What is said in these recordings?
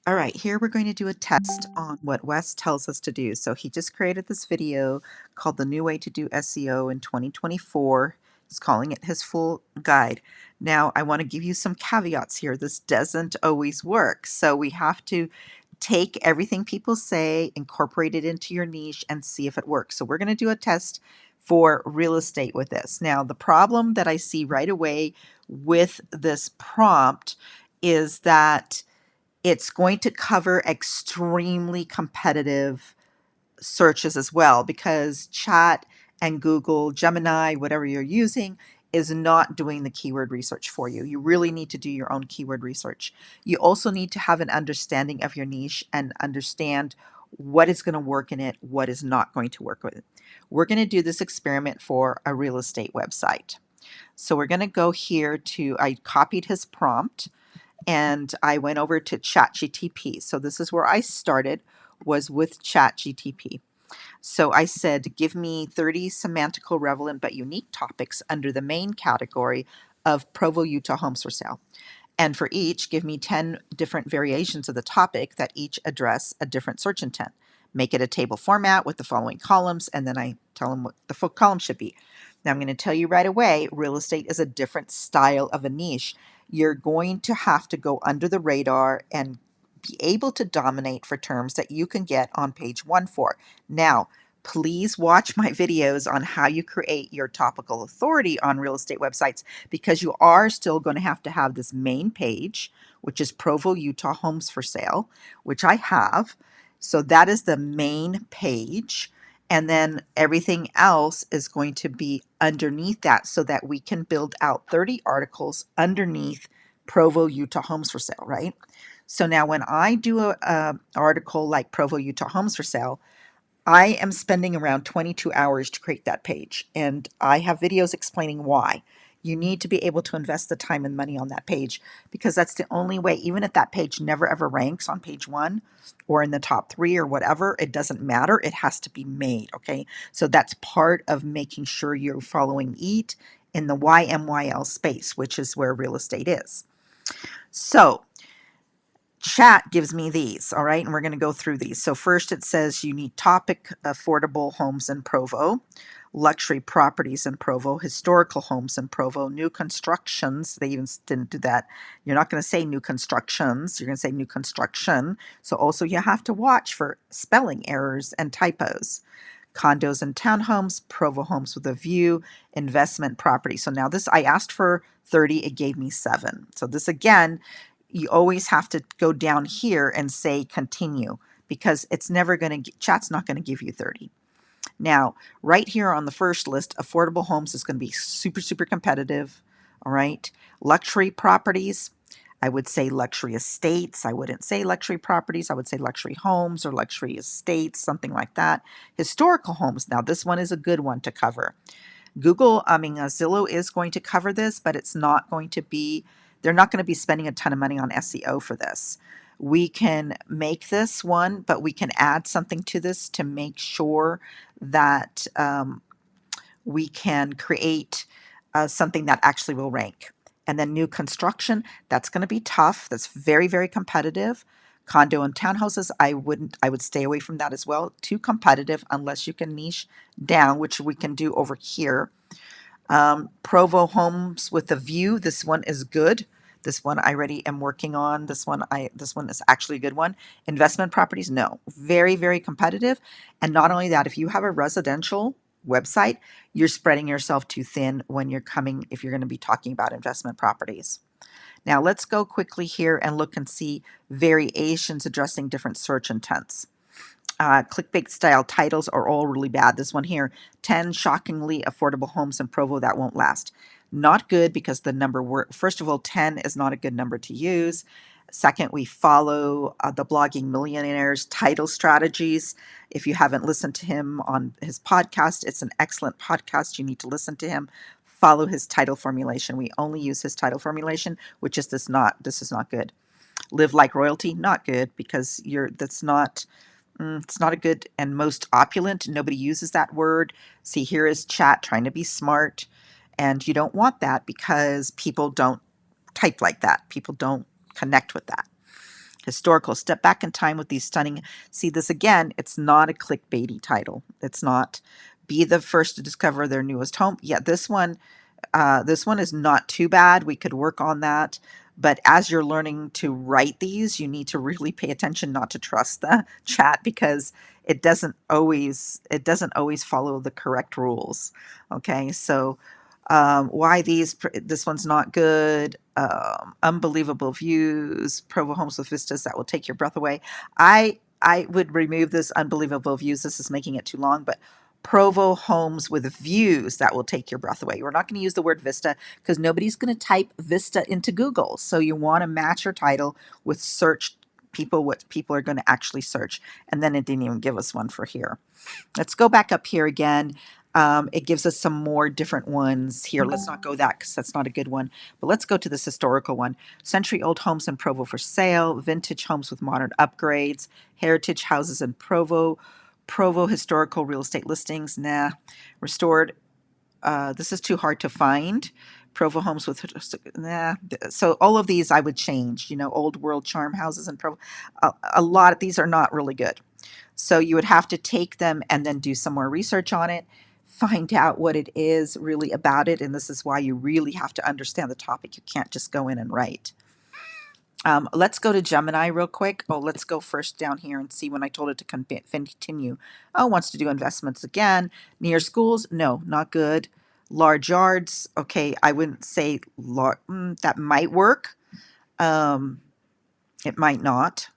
All right, here we're going to do a test on what Wes tells us to do. So he just created this video called The New Way to Do SEO in 2024. He's calling it his full guide. Now, I want to give you some caveats here. This doesn't always work. So we have to take everything people say, incorporate it into your niche, and see if it works. So we're going to do a test for real estate with this. Now, the problem that I see right away with this prompt is that it's going to cover extremely competitive searches as well, because chat and Google, Gemini, whatever you're using, is not doing the keyword research for you. You really need to do your own keyword research. You also need to have an understanding of your niche and understand what is going to work in it, what is not going to work with it. We're going to do this experiment for a real estate website. So we're going to go here to, I copied his prompt and I went over to ChatGTP. So this is where I started, was with ChatGTP. So I said, give me 30 semantical relevant but unique topics under the main category of Provo, Utah homes for sale. And for each, give me 10 different variations of the topic that each address a different search intent. Make it a table format with the following columns, and then I tell them what the full column should be. Now I'm going to tell you right away, real estate is a different style of a niche. You're going to have to go under the radar and be able to dominate for terms that you can get on page 1 for. Now, please watch my videos on how you create your topical authority on real estate websites, because you are still going to have this main page, which is Provo, Utah homes for sale, which I have. So that is the main page. And then everything else is going to be underneath that so that we can build out 30 articles underneath Provo, Utah homes for sale, right? So now when I do a article like Provo, Utah homes for sale, I am spending around 22 hours to create that page, and I have videos explaining why. You need to be able to invest the time and money on that page, because that's the only way. Even if that page never ever ranks on page 1 or in the top 3 or whatever, it doesn't matter. It has to be made, okay? So that's part of making sure you're following EAT in the YMYL space, which is where real estate is. So chat gives me these, all right, and we're going to go through these. So first it says you need topic affordable homes in Provo, luxury properties in Provo, historical homes in Provo, new constructions. They even didn't do that. You're not going to say new constructions. You're going to say new construction. So also you have to watch for spelling errors and typos. Condos and townhomes, Provo homes with a view, investment property. So now this, I asked for 30, it gave me 7. So this again, you always have to go down here and say continue, because it's never going to, chat's not going to give you 30. Now, right here on the first list, affordable homes is going to be super, super competitive. All right. Luxury properties, I would say luxury estates. I wouldn't say luxury properties. I would say luxury homes or luxury estates, something like that. Historical homes. Now, this one is a good one to cover. Zillow is going to cover this, but it's not going to be, they're not going to be spending a ton of money on SEO for this. We can make this one, but we can add something to this to make sure that we can create something that actually will rank. And then new construction, that's going to be tough. That's very, very competitive. Condo and townhouses, I would stay away from that as well. Too competitive unless you can niche down, which we can do over here. Provo homes with a view, this one is good. This one I already am working on. This one is actually a good one. Investment properties, no. Very, very competitive. And not only that, if you have a residential website, you're spreading yourself too thin when you're coming, if you're going to be talking about investment properties. Now let's go quickly here and look and see variations addressing different search intents. Clickbait style titles are all really bad. This one here, 10 shockingly affordable homes in Provo that won't last. Not good, because the number, first of all, 10 is not a good number to use. Second, we follow the Blogging Millionaire's title strategies. If you haven't listened to him on his podcast, it's an excellent podcast. You need to listen to him. Follow his title formulation. We only use his title formulation, which is this is not good. Live like royalty, not good, because it's not a good and most opulent. Nobody uses that word. See, here is chat trying to be smart, and you don't want that because people don't type like that. People don't connect with that. Historical, step back in time with these stunning, see this again, it's not a clickbaity title. It's not be the first to discover their newest home. Yeah, this one is not too bad. We could work on that. But as you're learning to write these, you need to really pay attention not to trust the chat because it doesn't always follow the correct rules. Okay, so why this one's not good. Unbelievable views, Provo homes with vistas that will take your breath away. I would remove this unbelievable views. This is making it too long, but Provo homes with views that will take your breath away. We're not going to use the word Vista because nobody's going to type Vista into Google. So you want to match your title with what people are going to actually search. And then it didn't even give us one for here. Let's go back up here again. It gives us some more different ones here. Let's not go that because that's not a good one. But let's go to this historical one. Century-old homes in Provo for sale. Vintage homes with modern upgrades. Heritage houses in Provo. Provo historical real estate listings. Nah. Restored. This is too hard to find. Provo homes with nah. So all of these I would change. Old world charm houses in Provo. A lot of these are not really good. So you would have to take them and then do some more research on it, find out what it is really about it. And this is why you really have to understand the topic. You can't just go in and write. Let's go to Gemini real quick. Oh, let's go first down here and see when I told it to continue. Oh, wants to do investments again. Near schools? No, not good. Large yards? Okay, I wouldn't say that might work. It might not.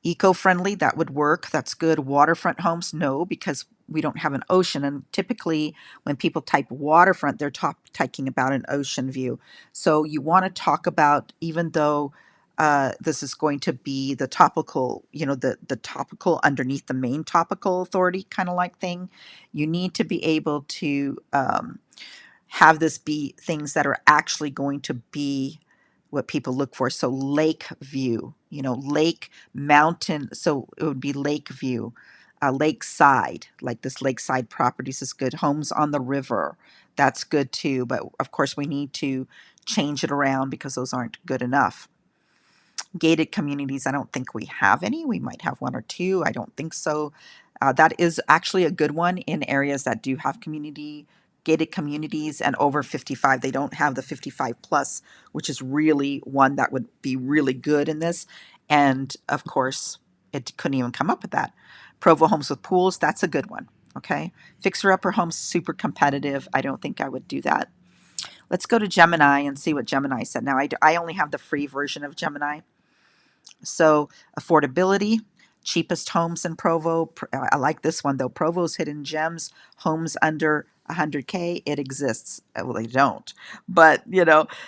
Eco-friendly, that would work. That's good. Waterfront homes, no, because we don't have an ocean. And typically when people type waterfront, they're talking about an ocean view. So you want to talk about, even though this is going to be the topical, the topical underneath the main topical authority kind of like thing, you need to be able to have this be things that are actually going to be what people look for. So lake view, lake mountain. So it would be lake view, lakeside, like this lakeside properties is good. Homes on the river, that's good too. But of course we need to change it around because those aren't good enough. Gated communities, I don't think we have any. We might have one or two. I don't think so. That is actually a good one in areas that do have gated communities and over 55. They don't have the 55 plus, which is really one that would be really good in this. And of course, it couldn't even come up with that. Provo homes with pools, that's a good one. Okay. Fixer-upper homes, super competitive. I don't think I would do that. Let's go to Gemini and see what Gemini said. Now, I only have the free version of Gemini. So affordability, cheapest homes in Provo. I like this one though. Provo's hidden gems, homes under 100K. It exists. Well, they don't. But,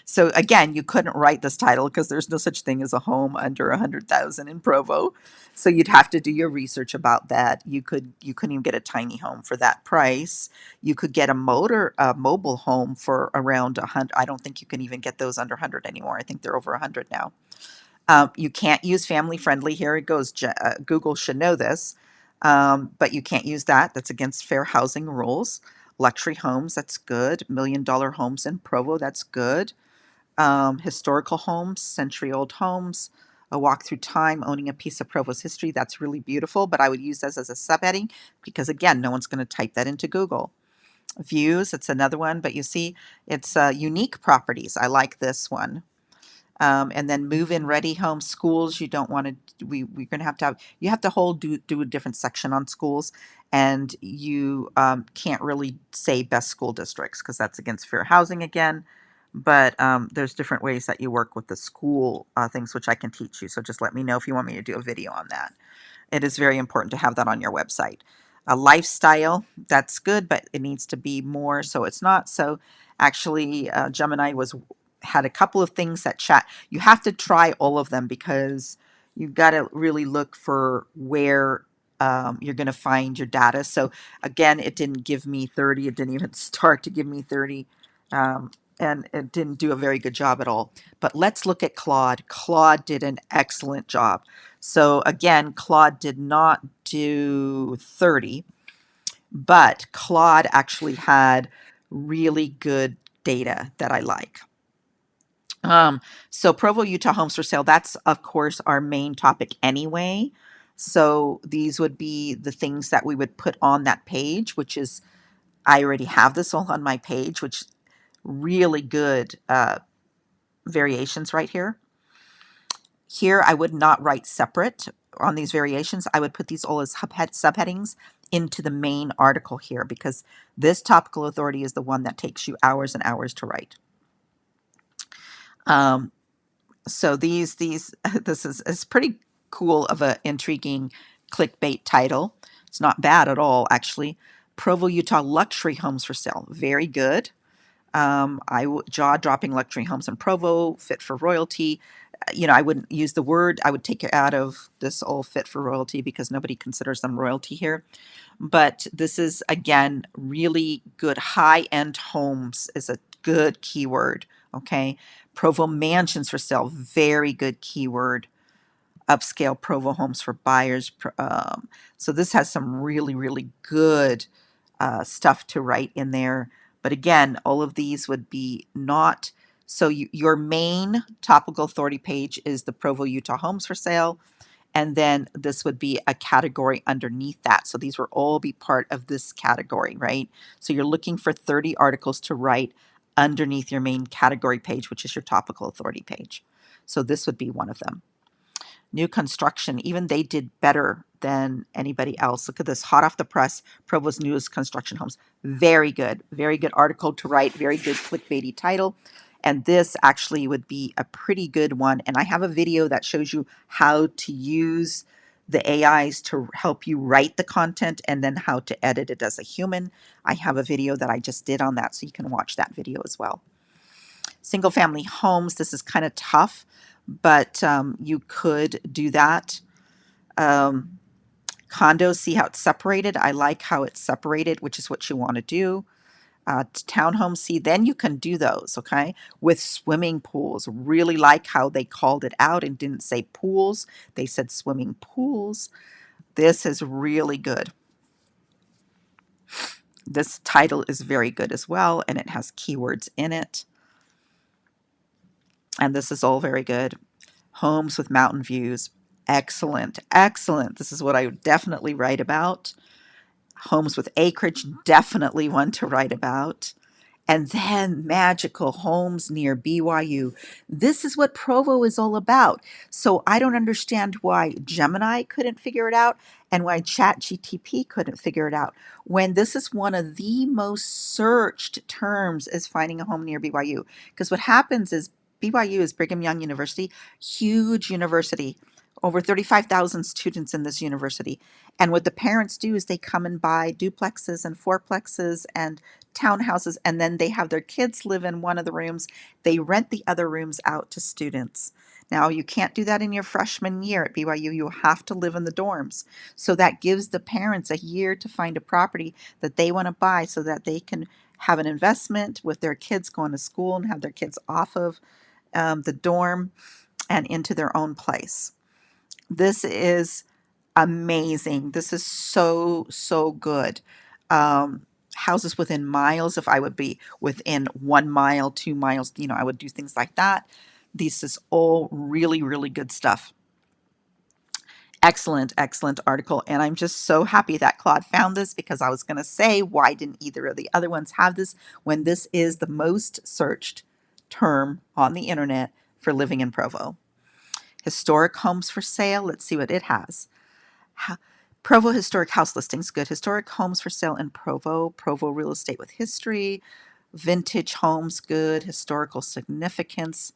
so again, you couldn't write this title because there's no such thing as a home under 100,000 in Provo. So you'd have to do your research about that. You couldn't even get a tiny home for that price. You could get a mobile home for around 100. I don't think you can even get those under 100 anymore. I think they're over 100 now. You can't use family friendly. Here it goes. Google should know this, but you can't use that. That's against fair housing rules. Luxury homes, that's good. $1 million homes in Provo, that's good. Historical homes, century-old homes. A walk through time, owning a piece of Provo's history, that's really beautiful, but I would use this as a subheading because, again, no one's going to type that into Google. Views, it's another one, but you see, it's unique properties. I like this one. And then move-in ready homes, schools. You don't want to. We're going to have you have to do a different section on schools, and you can't really say best school districts because that's against fair housing again. But there's different ways that you work with the school things, which I can teach you. So just let me know if you want me to do a video on that. It is very important to have that on your website. A lifestyle, that's good, but it needs to be more. So it's not. So actually, Gemini had a couple of things that chat. You have to try all of them because you've got to really look for where you're going to find your data. So again, it didn't give me 30. It didn't even start to give me 30. And it didn't do a very good job at all. But let's look at Claude. Claude did an excellent job. So again, Claude did not do 30, but Claude actually had really good data that I like. So Provo, Utah homes for sale, that's of course our main topic anyway. So these would be the things that we would put on that page, which is, I already have this all on my page, which really good variations right here. Here, I would not write separate on these variations. I would put these all as subheadings into the main article here, because this topical authority is the one that takes you hours and hours to write. So this is pretty cool of a intriguing clickbait title. It's not bad at all, actually. Provo, Utah luxury homes for sale. Very good. Jaw-dropping luxury homes in Provo, fit for royalty. I wouldn't use the word. I would take it out of this all fit for royalty because nobody considers them royalty here. But this is, again, really good. High-end homes is a good keyword, okay? Provo mansions for sale, very good keyword. Upscale Provo homes for buyers. So this has some really, really good stuff to write in there. But again, all of these would be not, so your main topical authority page is the Provo, Utah homes for sale. And then this would be a category underneath that. So these will all be part of this category, right? So you're looking for 30 articles to write underneath your main category page, which is your topical authority page. So this would be one of them. New construction, even they did better than anybody else. Look at this, hot off the press, Provo's newest construction homes. Very good article to write, very good clickbaity title. And this actually would be a pretty good one. And I have a video that shows you how to use the AIs to help you write the content and then how to edit it as a human. I have a video that I just did on that, so you can watch that video as well. Single family homes, this is kind of tough, but you could do that. Condos, see how it's separated. I like how it's separated, which is what you want to do. Townhomes, see, then you can do those, okay? With swimming pools. Really like how they called it out and didn't say pools. They said swimming pools. This is really good. This title is very good as well, and it has keywords in it. And this is all very good. Homes with mountain views. Excellent, excellent. This is what I would definitely write about. Homes with acreage, definitely one to write about. And then magical homes near BYU. This is what Provo is all about. So I don't understand why Gemini couldn't figure it out and why ChatGTP couldn't figure it out, when this is one of the most searched terms is finding a home near BYU. Because what happens is BYU is Brigham Young University, huge university, over 35,000 students in this university. And what the parents do is they come and buy duplexes and fourplexes and townhouses, and then they have their kids live in one of the rooms. They rent the other rooms out to students. Now, you can't do that in your freshman year at BYU. You have to live in the dorms. So that gives the parents a year to find a property that they want to buy so that they can have an investment with their kids going to school and have their kids off of the dorm and into their own place. This is amazing. This is so, so good. Houses within miles, if I would be within 1 mile, 2 miles, I would do things like that. This is all really, really good stuff. Excellent, excellent article. And I'm just so happy that Claude found this, because I was going to say, why didn't either of the other ones have this when this is the most searched term on the internet for living in Provo? Historic homes for sale. Let's see what it has. Provo historic house listings. Good. Historic homes for sale in Provo. Provo real estate with history. Vintage homes. Good. Historical significance.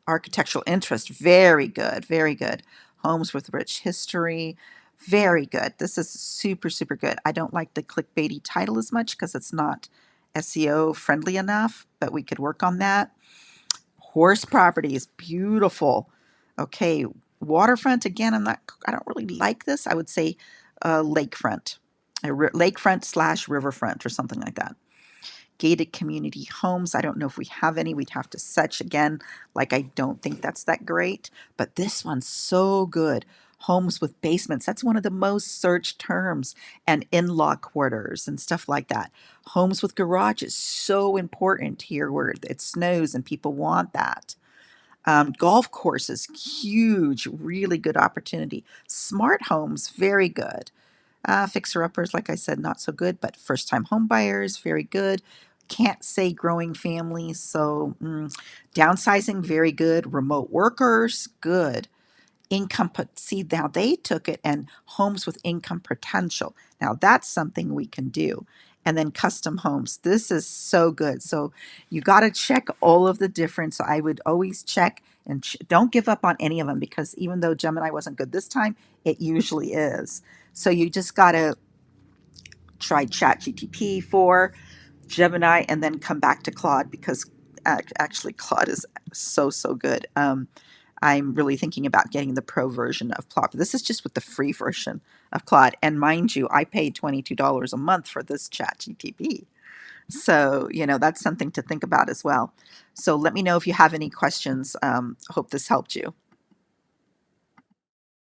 Architectural interest. Very good. Very good. Homes with rich history. Very good. This is super, super good. I don't like the clickbaity title as much because it's not SEO friendly enough, but we could work on that. Horse properties, beautiful. Okay, waterfront, again, I don't really like this. I would say lakefront. Lakefront / riverfront or something like that. Gated community homes, I don't know if we have any. We'd have to search again. Like, I don't think that's that great. But this one's so good. Homes with basements, that's one of the most searched terms, and in-law quarters and stuff like that. Homes with garages, so important here where it snows and people want that. Golf courses, huge, really good opportunity. Smart homes, very good. Fixer-uppers, like I said, not so good, but first-time home buyers, very good. Can't say growing families, so downsizing, very good. Remote workers, good. Income, see, now they took it, and homes with income potential. Now that's something we can do. And then custom homes. This is so good. So you got to check all of the different. So I would always check and don't give up on any of them, because even though Gemini wasn't good this time, it usually is. So you just got to try ChatGPT for Gemini and then come back to Claude, because actually Claude is so good. I'm really thinking about getting the pro version of Claude. This is just with the free version of Claude. And mind you, I paid $22 a month for this ChatGPT. So, that's something to think about as well. So let me know if you have any questions. Hope this helped you.